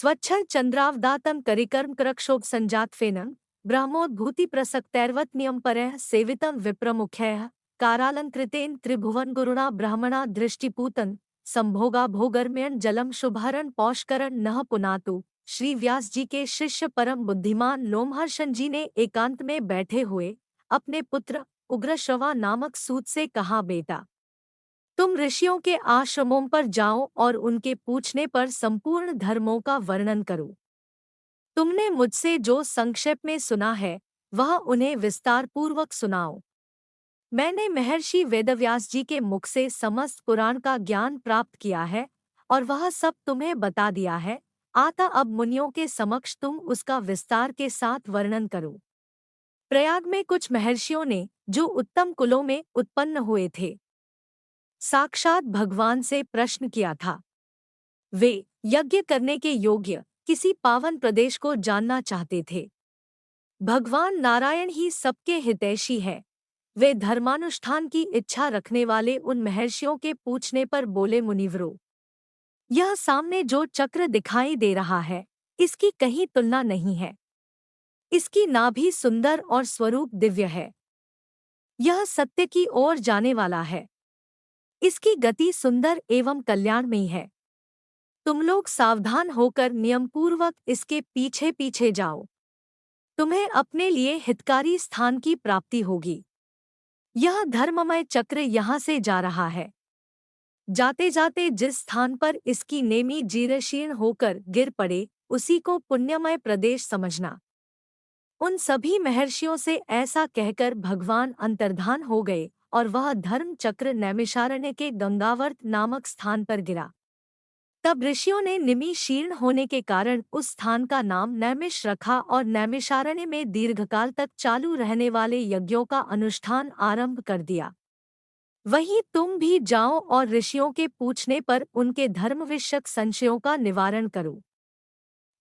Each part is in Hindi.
स्वच्छर चंद्रावदातं करिकर्म करक्षोभ ब्रह्मोद्भूति प्रसक्तैर्वत्नियम परः सेवितं विप्रमुख्यः कारालंकृतेन त्रिभुवन गुरुणा ब्रह्मणा दृष्टिपूतन संभोगा भोगर्म्यन जलम शुभहरण पौष्करण नह पुनातु। श्री व्यास जी के शिष्य परम बुद्धिमान लोमहर्षण जी ने एकांत में बैठे हुए अपने पुत्र उग्रश्रवा नामक सूत से कहा, बेटा, तुम ऋषियों के आश्रमों पर जाओ और उनके पूछने पर संपूर्ण धर्मों का वर्णन करो। तुमने मुझसे जो संक्षेप में सुना है वह उन्हें विस्तार पूर्वक सुनाओ। मैंने महर्षि वेदव्यास जी के मुख से समस्त पुराण का ज्ञान प्राप्त किया है और वह सब तुम्हें बता दिया है। आता अब मुनियों के समक्ष तुम उसका विस्तार के साथ वर्णन करो। प्रयाग में कुछ महर्षियों ने, जो उत्तम कुलों में उत्पन्न हुए थे, साक्षात भगवान से प्रश्न किया था। वे यज्ञ करने के योग्य किसी पावन प्रदेश को जानना चाहते थे। भगवान नारायण ही सबके हितैषी है। वे धर्मानुष्ठान की इच्छा रखने वाले उन महर्षियों के पूछने पर बोले, मुनिवरों, यह सामने जो चक्र दिखाई दे रहा है, इसकी कहीं तुलना नहीं है। इसकी नाभि सुंदर और स्वरूप दिव्य है। यह सत्य की ओर जाने वाला है। इसकी गति सुंदर एवं कल्याणमयी है। तुम लोग सावधान होकर नियमपूर्वक इसके पीछे पीछे जाओ। तुम्हें अपने लिए हितकारी स्थान की प्राप्ति होगी। यह धर्ममय चक्र यहाँ से जा रहा है। जाते जाते जिस स्थान पर इसकी नेमी जीर्णशीर्ण होकर गिर पड़े, उसी को पुण्यमय प्रदेश समझना। उन सभी महर्षियों से ऐसा कहकर भगवान अंतर्धान हो गए और वह धर्म चक्र नैमिषारण्य के गंगावर्त नामक स्थान पर गिरा। तब ऋषियों ने निमि शीर्ण होने के कारण उस स्थान का नाम नैमिष रखा और नैमिषारण्य में दीर्घकाल तक चालू रहने वाले यज्ञों का अनुष्ठान आरंभ कर दिया। वहीं तुम भी जाओ और ऋषियों के पूछने पर उनके धर्मविषयक संशयों का निवारण करो।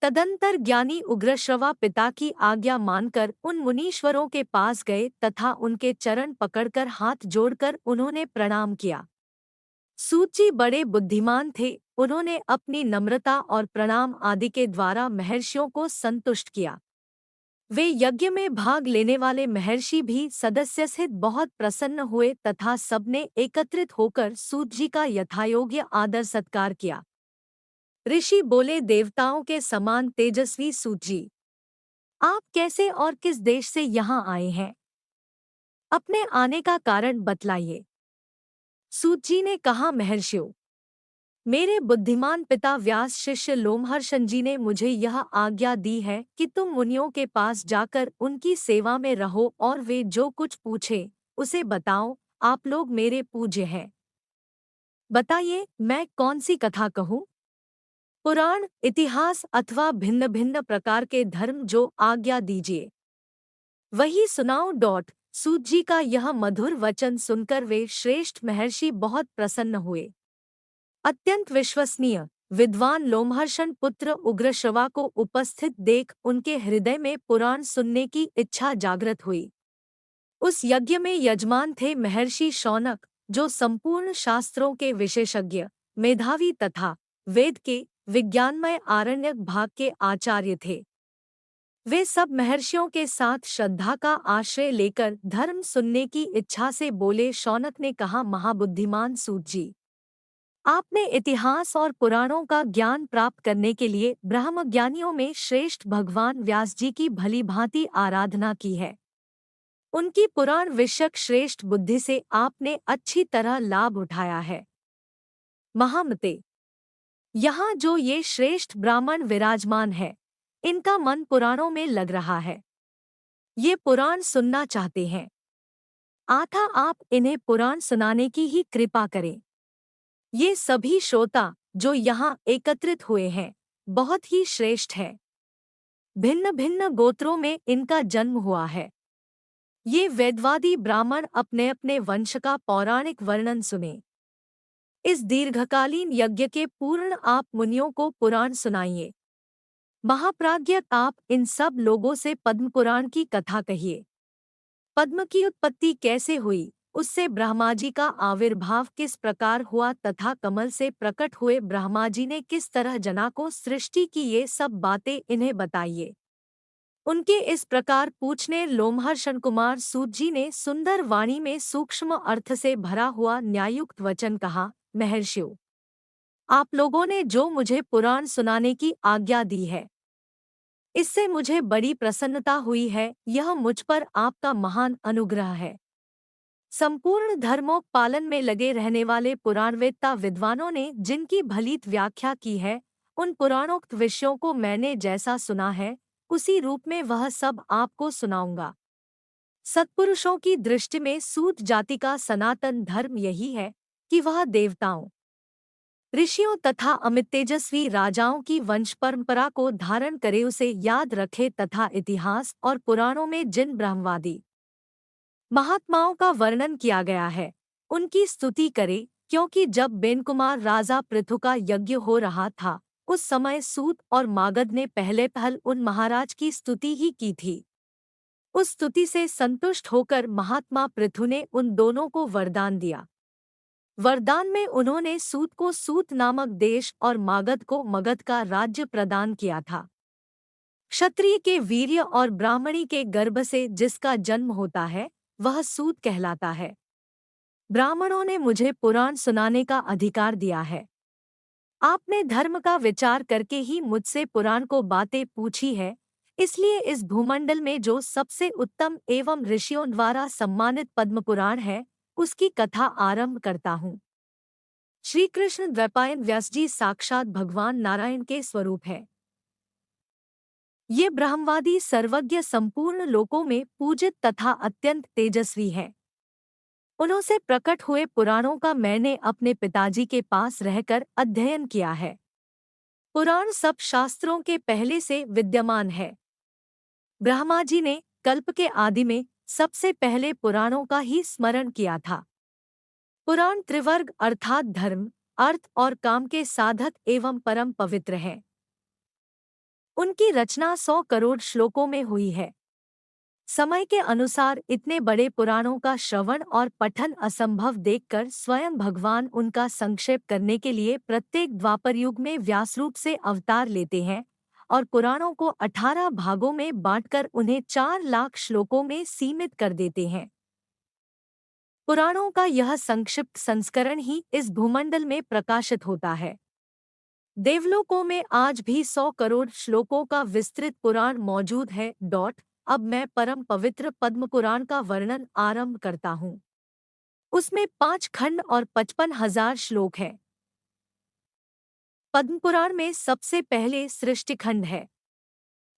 तदंतर ज्ञानी उग्रश्रवा पिता की आज्ञा मानकर उन मुनीश्वरों के पास गए तथा उनके चरण पकड़कर हाथ जोड़कर उन्होंने प्रणाम किया। सूत जी बड़े बुद्धिमान थे। उन्होंने अपनी नम्रता और प्रणाम आदि के द्वारा महर्षियों को संतुष्ट किया। वे यज्ञ में भाग लेने वाले महर्षि भी सदस्य सहित बहुत प्रसन्न हुए तथा सबने एकत्रित होकर सूत जी का यथायोग्य आदर सत्कार किया। ऋषि बोले, देवताओं के समान तेजस्वी सूत जी, आप कैसे और किस देश से यहाँ आए हैं? अपने आने का कारण बतलाइए। सूत जी ने कहा, महर्षियों, मेरे बुद्धिमान पिता व्यास शिष्य लोमहर्षण जी ने मुझे यह आज्ञा दी है कि तुम मुनियों के पास जाकर उनकी सेवा में रहो और वे जो कुछ पूछे उसे बताओ। आप लोग मेरे पूज्य हैं। बताइए, मैं कौन सी कथा कहूँ? पुराण, इतिहास अथवा भिन्न भिन्न प्रकार के धर्म जो आज्ञा दीजिए वही सुनाओ। सूत जी का यह मधुर वचन सुनकर वे श्रेष्ठ महर्षि बहुत प्रसन्न हुए। अत्यंत विश्वसनीय विद्वान लोमहर्षण पुत्र उग्रश्रवा को उपस्थित देख उनके हृदय में पुराण सुनने की इच्छा जागृत हुई। उस यज्ञ में यजमान थे महर्षि शौनक, जो संपूर्ण शास्त्रों के विशेषज्ञ, मेधावी तथा वेद के विज्ञानमय आरण्यक भाग के आचार्य थे। वे सब महर्षियों के साथ श्रद्धा का आश्रय लेकर धर्म सुनने की इच्छा से बोले। शौनक ने कहा, महाबुद्धिमान सूत जी, आपने इतिहास और पुराणों का ज्ञान प्राप्त करने के लिए ब्रह्मज्ञानियों में श्रेष्ठ भगवान व्यास जी की भली भांति आराधना की है। उनकी पुराण विषयक श्रेष्ठ बुद्धि से आपने अच्छी तरह लाभ उठाया है। महामते, यहाँ जो ये श्रेष्ठ ब्राह्मण विराजमान है, इनका मन पुराणों में लग रहा है। ये पुराण सुनना चाहते हैं। आता आप इन्हें पुराण सुनाने की ही कृपा करें। ये सभी श्रोता जो यहाँ एकत्रित हुए हैं, बहुत ही श्रेष्ठ है। भिन्न भिन्न गोत्रों में इनका जन्म हुआ है। ये वेदवादी ब्राह्मण अपने अपने वंश का पौराणिक वर्णन सुने। इस दीर्घकालीन यज्ञ के पूर्ण आप मुनियों को पुराण सुनाइए। महाप्राज्ञ, आप इन सब लोगों से पद्म पुराण की कथा कहिए। पद्म की उत्पत्ति कैसे हुई, उससे ब्रह्मा जी का आविर्भाव किस प्रकार हुआ तथा कमल से प्रकट हुए ब्रह्मा जी ने किस तरह जना को सृष्टि की, ये सब बातें इन्हें बताइए। उनके इस प्रकार पूछने लोमहर्षण कुमार सूत जी ने सुंदर वाणी में सूक्ष्म अर्थ से भरा हुआ न्यायुक्त वचन कहा, महर्षियों, आप लोगों ने जो मुझे पुराण सुनाने की आज्ञा दी है, इससे मुझे बड़ी प्रसन्नता हुई है। यह मुझ पर आपका महान अनुग्रह है। संपूर्ण धर्मों पालन में लगे रहने वाले पुराणवेत्ता विद्वानों ने जिनकी भलीत व्याख्या की है, उन पुराणोक्त विषयों को मैंने जैसा सुना है, उसी रूप में वह सब आपको सुनाऊंगा। सत्पुरुषों की दृष्टि में सूत जाति का सनातन धर्म यही है कि वह देवताओं, ऋषियों तथा अमित तेजस्वी राजाओं की वंश परंपरा को धारण करे, उसे याद रखे तथा इतिहास और पुराणों में जिन ब्रह्मवादी महात्माओं का वर्णन किया गया है, उनकी स्तुति करे, क्योंकि जब बेनकुमार राजा पृथु का यज्ञ हो रहा था, उस समय सूत और मागध ने पहले पहल उन महाराज की स्तुति ही की थी। उस स्तुति से संतुष्ट होकर महात्मा पृथु ने उन दोनों को वरदान दिया। वरदान में उन्होंने सूत को सूत नामक देश और मागध को मगध का राज्य प्रदान किया था। क्षत्रिय के वीर्य और ब्राह्मणी के गर्भ से जिसका जन्म होता है, वह सूत कहलाता है। ब्राह्मणों ने मुझे पुराण सुनाने का अधिकार दिया है। आपने धर्म का विचार करके ही मुझसे पुराण को बातें पूछी है, इसलिए इस भूमंडल में जो सबसे उत्तम एवं ऋषियों द्वारा सम्मानित पद्म पुराण है, उसकी कथा आरंभ करता हूँ। श्री कृष्ण द्वैपायन व्यास जी साक्षात भगवान नारायण के स्वरूप है। ये ब्रह्मवादी सर्वज्ञ संपूर्ण लोकों में पूजित तथा अत्यंत तेजस्वी है। उन्होंने प्रकट हुए पुराणों का मैंने अपने पिताजी के पास रहकर अध्ययन किया है। पुराण सब शास्त्रों के पहले से विद्यमान है। ब्रह्मा जी ने कल्प के आदि में सबसे पहले पुराणों का ही स्मरण किया था। पुराण त्रिवर्ग अर्थात धर्म, अर्थ और काम के साधक एवं परम पवित्र हैं। उनकी रचना 100 करोड़ श्लोकों में हुई है। समय के अनुसार इतने बड़े पुराणों का श्रवण और पठन असंभव देखकर स्वयं भगवान उनका संक्षेप करने के लिए प्रत्येक द्वापर युग में व्यासरूप से अवतार लेते हैं और पुराणों को 18 भागों में बांटकर उन्हें 4 लाख श्लोकों में सीमित कर देते हैं। पुराणों का यह संक्षिप्त संस्करण ही इस भूमंडल में प्रकाशित होता है। देवलोकों में आज भी 100 करोड़ श्लोकों का विस्तृत पुराण मौजूद है। अब मैं परम पवित्र पद्म पुराण का वर्णन आरंभ करता हूँ। उसमें 5 खंड और 55,000 श्लोक हैं। पद्म पुराण में सबसे पहले सृष्टि खंड है,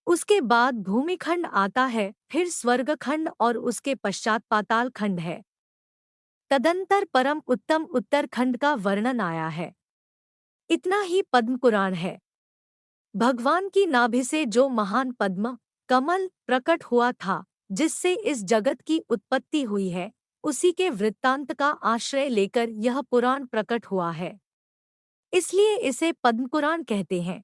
उसके बाद भूमि खंड आता है, फिर स्वर्ग खंड और उसके पश्चात पाताल खंड है। तदंतर परम उत्तम उत्तर खंड का वर्णन आया है। इतना ही पद्म पुराण है। भगवान की नाभि से जो महान पद्म कमल प्रकट हुआ था, जिससे इस जगत की उत्पत्ति हुई है, उसी के वृत्तांत का आश्रय लेकर यह पुराण प्रकट हुआ है। इसलिए इसे पद्म पुराण कहते हैं।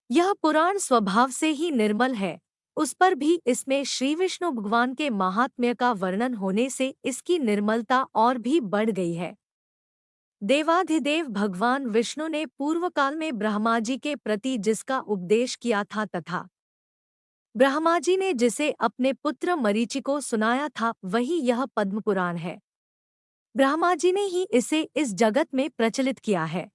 यह पुराण स्वभाव से ही निर्मल है, उस पर भी इसमें श्री विष्णु भगवान के महात्म्य का वर्णन होने से इसकी निर्मलता और भी बढ़ गई है। देवाधिदेव भगवान विष्णु ने पूर्व काल में ब्रह्मा जी के प्रति जिसका उपदेश किया था तथा ब्रह्मा जी ने जिसे अपने पुत्र मरीचि को सुनाया था, वही यह पद्म पुराण है। ब्रह्मा जी ने ही इसे इस जगत में प्रचलित किया है।